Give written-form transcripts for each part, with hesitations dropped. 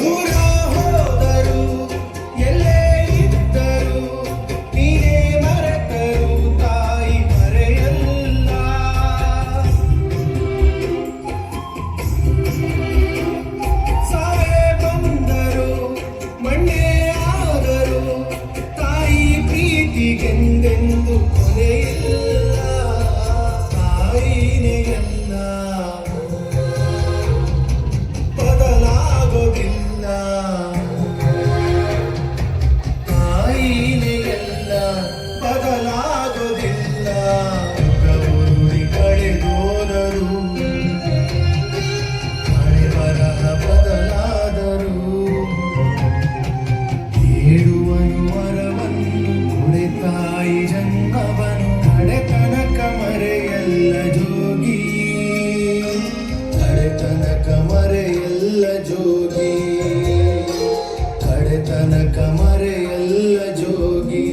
ದೂರ ಹೋದರು ಎಲ್ಲೇ ಇದ್ದರು ನೀನೇ ಮರೆತರು ತಾಯಿ ಮರೆಯಲ್ಲ. ಸಾಯೇ ಬಂದರು ಮಣ್ಣೇ ಆದರು ತಾಯಿ ಪ್ರೀತಿಗೆಂದೆಂದು ಕೊನೆಯಿಲ್ಲ. ತಾಯಿನೇ ಎಲ್ಲ ಬದಲಾಗೋದಿಲ್ಲ. ತಾಯಿನೇ ಎಲ್ಲ ಬದಲಾಗೋದಿಲ್ಲ. ಗೌರಿ ಕಳೆದೋದರು ಮಳೆ ಬರಹ ಬದಲಾದರು. ಬೇಡುವನು ವರವನ್ನು ಕೊಡೆ ತಾಯಿ ಜನ್ಮವನು ಕಡೆತನಕ ಮರೆಯಲ್ಲ ಜೋಗಿ. ಕಡೆತನಕ ಮರೆಯಲ್ಲ ಜೋಗಿ. ಕಡೆತನಕ ಮರೆಯಲ್ಲ ಜೋಗಿ.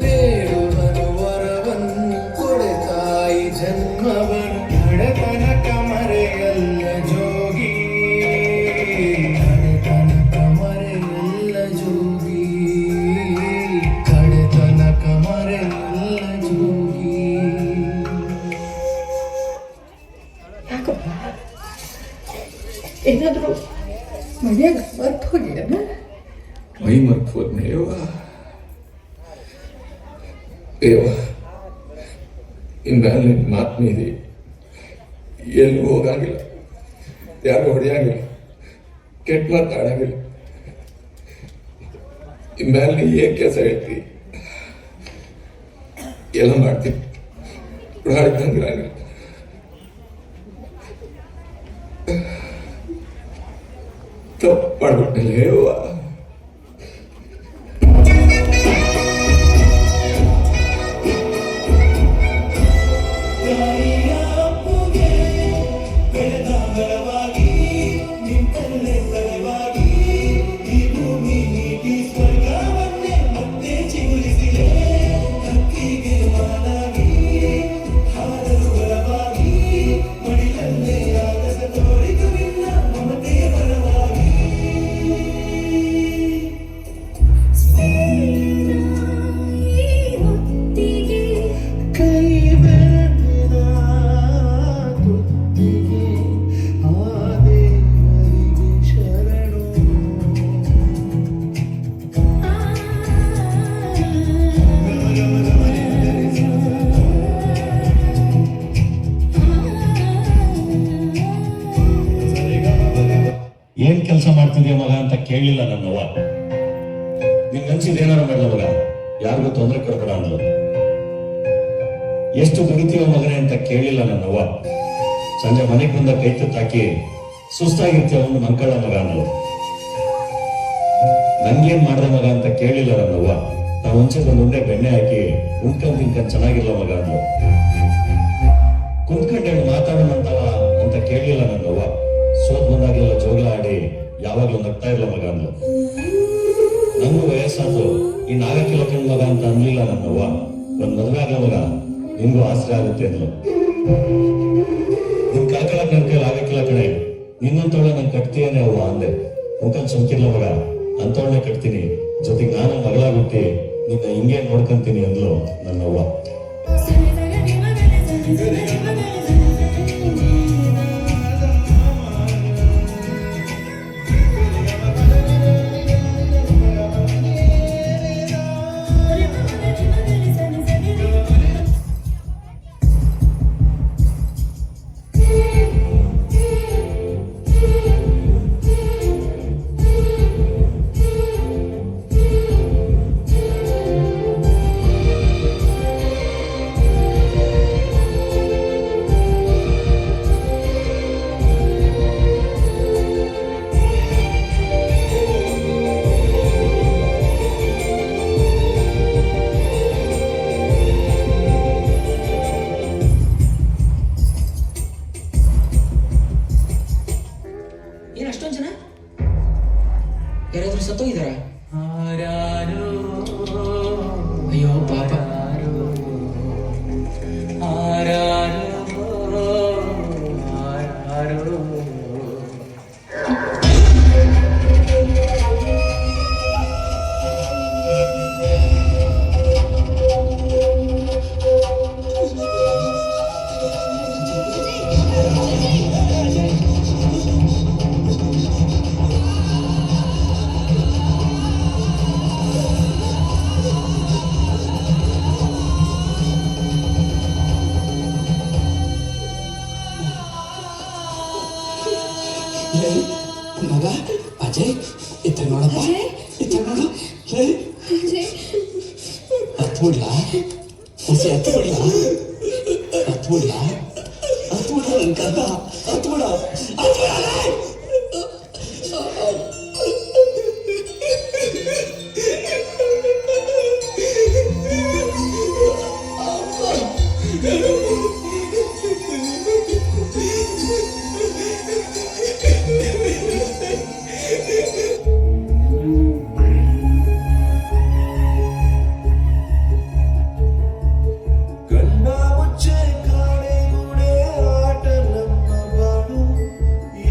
ಬೇಡುವನು ವರವನ್ನು ಕೊಡೆ ತಾಯಿ ಜನ್ಮವನು ಕಡೆತನಕ ಮರೆಯಲ್ಲ ಜೋಗಿ. ಕಡೆತನಕ ಮರೆಯಲ್ಲ ಜೋಗಿ. ಕಡೆತನಕ ಮರೆಯಲ್ಲ ಜೋಗಿ. ಯಾಕಪ್ಪ ಏನಾದರೂ ಮನೆಯಾಗ ಮರ್ತು ಹೋಗಿಯನ? ಮೈ ಮರ್ತು ಹೋದ್ನೆ ಯವ್ವ. ಇನ್ಮೇಲೆ ನಿನ್ನ ಮಾತು ಮೀರಿ ಎಲ್ಲಿಗೂ ಹೋಗಂಗಿಲ್ಲ, ಯಾರು ಹೊಡೆಯಂಗಿಲ್ಲ, ಕೆಟ್ಟ ಮಾತಾಡಂಗಿಲ್ಲ. ಇನ್ಮೇಲೆ ನೀ ಏನ್ ಕೆಲಸ ಹೇಳ್ತಿ ಎಲ್ಲ ಮಾಡ್ತೀನಿ, ಉಡಾಡ್ದಂಗಿರಂಗಿಲ್ಲ. ತಪ್ಪು ಮಾಡ್ಬಿಟ್ಟಿಲ್ಲ ಯವ್ವ. ಏನ್ ಕೆಲಸ ಮಾಡ್ತಿದ್ಯಾ ಮಗ ಅಂತ ಕೇಳಲಿಲ್ಲ ನನ್ನವ್ವ. ನಿನ್ ಅನ್ಸಿದ್ ಏನಾರ ಮಾಡಲ ಮಗ, ಯಾರಿಗೂ ತೊಂದರೆ ಕೊಡ್ಬೇಡ ಅಂದ್ಲು. ಎಷ್ಟು ದುಡಿತೀವ ಮಗನೇ ಅಂತ ಕೇಳಲಿಲ್ಲ ನನ್ನವ್ವ. ಸಂಜೆ ಮನೆಗೆ ಬಂದ ಕೈ ತುತ್ತಾಕಿ ಸುಸ್ತಾಗಿರ್ತೀವ ಒಂದು ಮಂಕಳ ಮಗ ಅಂದ್ಲು. ನಂಗೇನ್ ಮಾಡ್ದೆ ಮಗ ಅಂತ ಕೇಳಲಿಲ್ಲ ನನ್ನವ್ವ. ನಾವು ಒಂದ್ಸಲ ಉಂಡೆ ಬೆಣ್ಣೆ ಹಾಕಿ ಉಣ್ಕೊಂಡ್ ತಿನ್ಕೊಂಡ್ ಚೆನ್ನಾಗಿರ್ಲ ಮಗ ಅಂದ್ಲು. ಕುಂತ್ಕೊಂಡೆ ಮಾತಾಡೋಣಂತವ ಅಂತ ಕೇಳಲಿಲ್ಲ ನನ್ನವ್ವ. ಸೋತ್ ಬಂದಾಗ್ಲೆಲ್ಲ ಜೋಗ್ಲ ಆಡಿ ಯಾವಾಗ್ಲೂ ನಗ್ತಾ ಇರ್ಲ ಮಗ ಅಂದ್ಲು. ನಂಗೂ ವಯಸ್ಸಾದ್ರು ಇನ್ ಆಗಕ್ಕಿಲ್ಲ ಕಣ್ ಮಗ ಅಂತ ಅನ್ಲಿಲ್ಲ ನನ್ನವ್ವ. ಒಂದ್ ಮದುವೆ ಆಗ್ಲ ಮಗ, ನಿನ್ಗೂ ಆಸರೆ ಆಗುತ್ತೆ ಅಂದ್ಲು. ನಿನ್ ಕಳ್ಕೊಳಕ್ ನನ್ ಕೈಲಿ ಆಗಕ್ಕಿಲ್ಲ ಕಣೆ, ನಿನ್ನಂತವಳೆ ನನ್ ಕಟ್ತೀಯನೇ ಅವ್ವ ಅಂದೆ. ಮುಖನ್ ಸುಮ್ಕಿರ್ಲ ಮಗ, ಅಂತವಳನ್ನೇ ಕಟ್ತೀನಿ, ಜೊತೆಗೆ ನಾನು ಮಗಳಾಗುಟ್ಟಿ ನಿನ್ನ ಹಿಂಗೆ ನೋಡ್ಕೊಂತೀನಿ ಅಂದ್ಲು ನನ್ನವ್ವ. ಯಾರಾದ್ರೂ ಸತ್ತೋಗಿದಾರ? ಅಯ್ಯೋ ಪಾಪ. ಲೇ ಮಗ ಅಜಯ್ ಇತ್ತ ನೋಡಪ್ಪ ಇತ್ತ ನೋಡು ಲೇ ಹತ್ಬಿಡ್ಲಾ ಹೊಸ ಹತ್ಬಿಡ್ಲಾ ಹತ್ಬಿಡ್ಲಾ ಹತ್ಬಿಡ ನನ್ ಕದ ಹತ್ಬಿಡ ಗಂಡ ಮುಚ್ಚೆ ಕಾಣೆಗೂಡೆ ಆಟ ನಮ್ಮ ಬಾಳು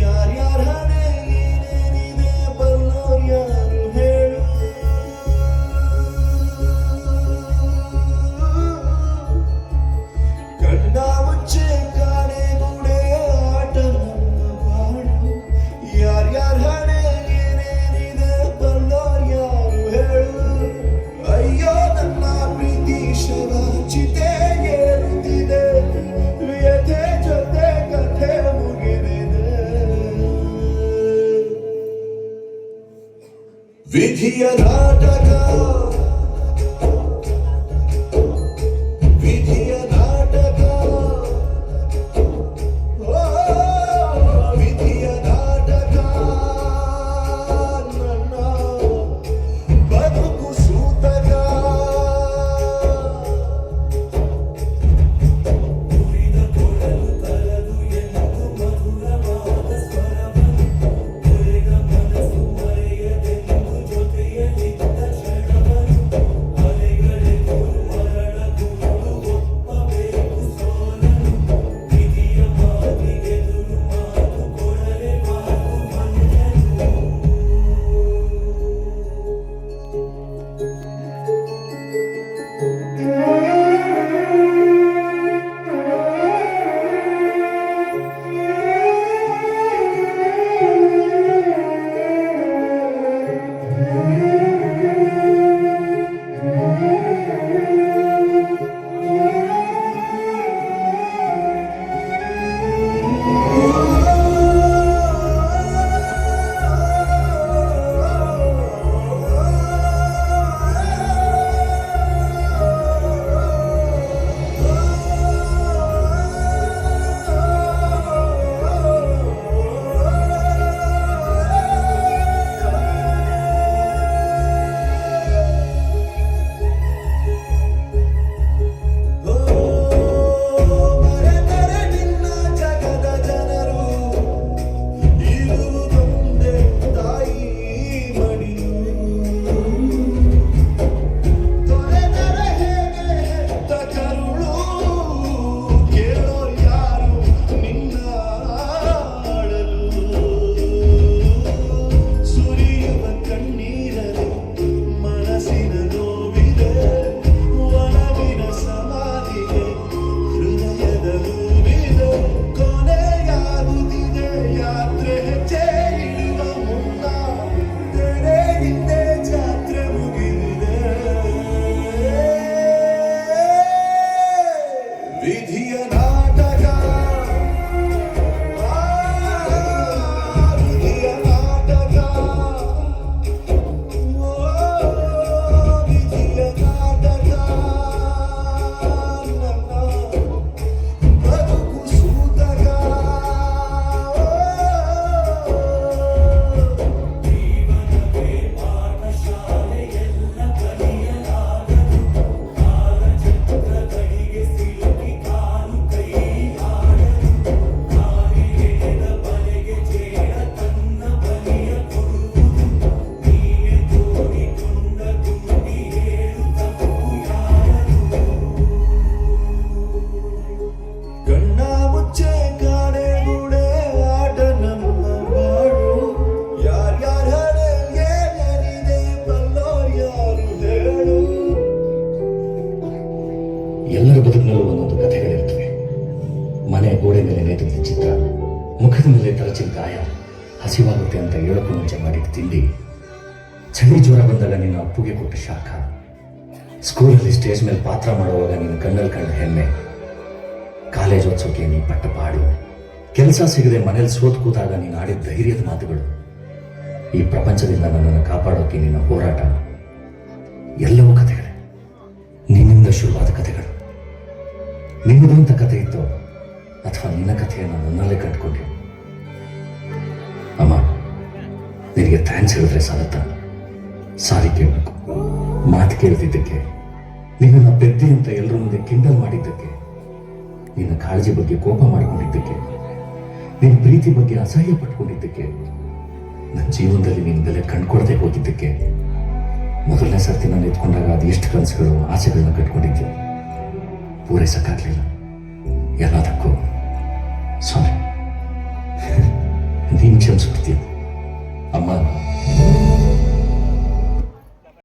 ಯಾರ್ಯಾರ ಹಣೆ ಏನೇನಿದೆ ಬಲ್ಲೋರ್ ಯಾರು ಹೇಳು ಗಂಡ ಮುಚ್ಚೆ ಕಾಣೆಗೂಡೆ ಆಟ ನಮ್ಮ ಬಾಳು ಯಾರ್ಯಾರ ಹಣೆ ಏನೇನಿದೆ ಬಲ್ಲೋರ್ ಯಾರು ಹೇಳು ಅಯ್ಯೋ ನನ್ನ ಪ್ರೀತಿ ಶವ ಚಿತೆ ಏರುತ್ತಿದೆ ವ್ಯಥೆ ಜೊತೆ ಕಥೆ ಮುಗಿದಿದೆ ವಿಧಿಯ ನಾಟಕ ವಿಧಿಯ ನಾಟಕ ಓ ವಿಧಿಯ ನಾಟಕ ನನ್ನ ಬದುಕು ಸೂತಕ ಎಲ್ಲರ ಬದುಕಿನಲ್ಲೂ ಒಂದೊಂದು ಕಥೆಗಳಿರ್ತವೆ. ಮನೆ ಗೋಡೆ ಮೇಲೆ ನೇತೃತ್ವ ಚಿತ್ರ, ಮುಖದ ಮೇಲೆ ತರಚಿನ ಗಾಯ, ಹಸಿವಾಗುತ್ತೆ ಅಂತ ಹೇಳೋಕ್ಕೂ ಮುಂಚೆ ಮಾಡಿದ ತಿಂಡಿ, ಚಳಿ ಜ್ವರ ಬಂದಾಗ ನಿನ್ನ ಅಪ್ಪುಗೆ ಕೊಟ್ಟ ಶಾಖ, ಸ್ಕೂಲಲ್ಲಿ ಸ್ಟೇಜ್ ಮೇಲೆ ಪಾತ್ರ ಮಾಡುವಾಗ ನಿನ್ನ ಕಣ್ಣಲ್ಲಿ ಕಂಡ ಹೆಮ್ಮೆ, ಕಾಲೇಜ್ ಓದ್ಸೋಕೆ ನೀ ಪಟ್ಟ ಪಾಡು, ಕೆಲಸ ಸಿಗದೆ ಮನೇಲಿ ಸೋತ್ ಕೂತಾಗ ನೀನು ಆಡಿದ ಧೈರ್ಯದ ಮಾತುಗಳು, ಈ ಪ್ರಪಂಚದಿಂದ ನನ್ನನ್ನು ಕಾಪಾಡೋಕೆ ನಿನ್ನ ಹೋರಾಟ, ಎಲ್ಲವೂ ಕಥೆಗಳೇ. ನಿನ್ನಿಂದ ಶುರುವಾದ ಕಥೆಗಳು. ನಿಮ್ಮದಂತ ಕಥೆ ಇತ್ತು ಅಥವಾ ನಿನ್ನ ಕಥೆಯನ್ನು ನನ್ನಲ್ಲೇ ಕಂಡುಕೊಂಡೆ. ಅಮ್ಮ, ನಿನಗೆ ಥ್ಯಾಂಕ್ಸ್ ಹೇಳಿದ್ರೆ ಸಾಲತ್ತಾ? ಸಾರಿ ಕೇಳಬೇಕು. ಮಾತು ಕೇಳ್ತಿದ್ದಕ್ಕೆ, ನಿನ್ನನ್ನು ಪೆದ್ದೆ ಅಂತ ಎಲ್ಲರ ಮುಂದೆ ಕಿಂಡಲ್ ಮಾಡಿದ್ದಕ್ಕೆ, ನಿನ್ನ ಕಾಳಜಿ ಬಗ್ಗೆ ಕೋಪ ಮಾಡಿಕೊಂಡಿದ್ದಕ್ಕೆ, ನಿನ್ನ ಪ್ರೀತಿ ಬಗ್ಗೆ ಅಸಹ್ಯ ಪಟ್ಕೊಂಡಿದ್ದಕ್ಕೆ, ನನ್ನ ಜೀವನದಲ್ಲಿ ನಿನ್ನ ಬೆಲೆ ಕಂಡುಕೊಡದೆ ಹೋಗಿದ್ದಕ್ಕೆ, ಮೊದಲನೇ ಸರ್ತಿ ನಾನು ಎತ್ಕೊಂಡಾಗ ಅದೆಷ್ಟು ಕನಸುಗಳು ಆಸೆಗಳನ್ನ ಕಟ್ಕೊಂಡಿದ್ದೆ, ಪೂರೈಸಕ್ಕಾಗಲಿಲ್ಲ. ಎಲ್ಲದಕ್ಕೂ ಸಾರಿ. ನೀನು ಕ್ಷಮಿಸ್ಬಿಡ್ತೀಯ ಅಮ್ಮ.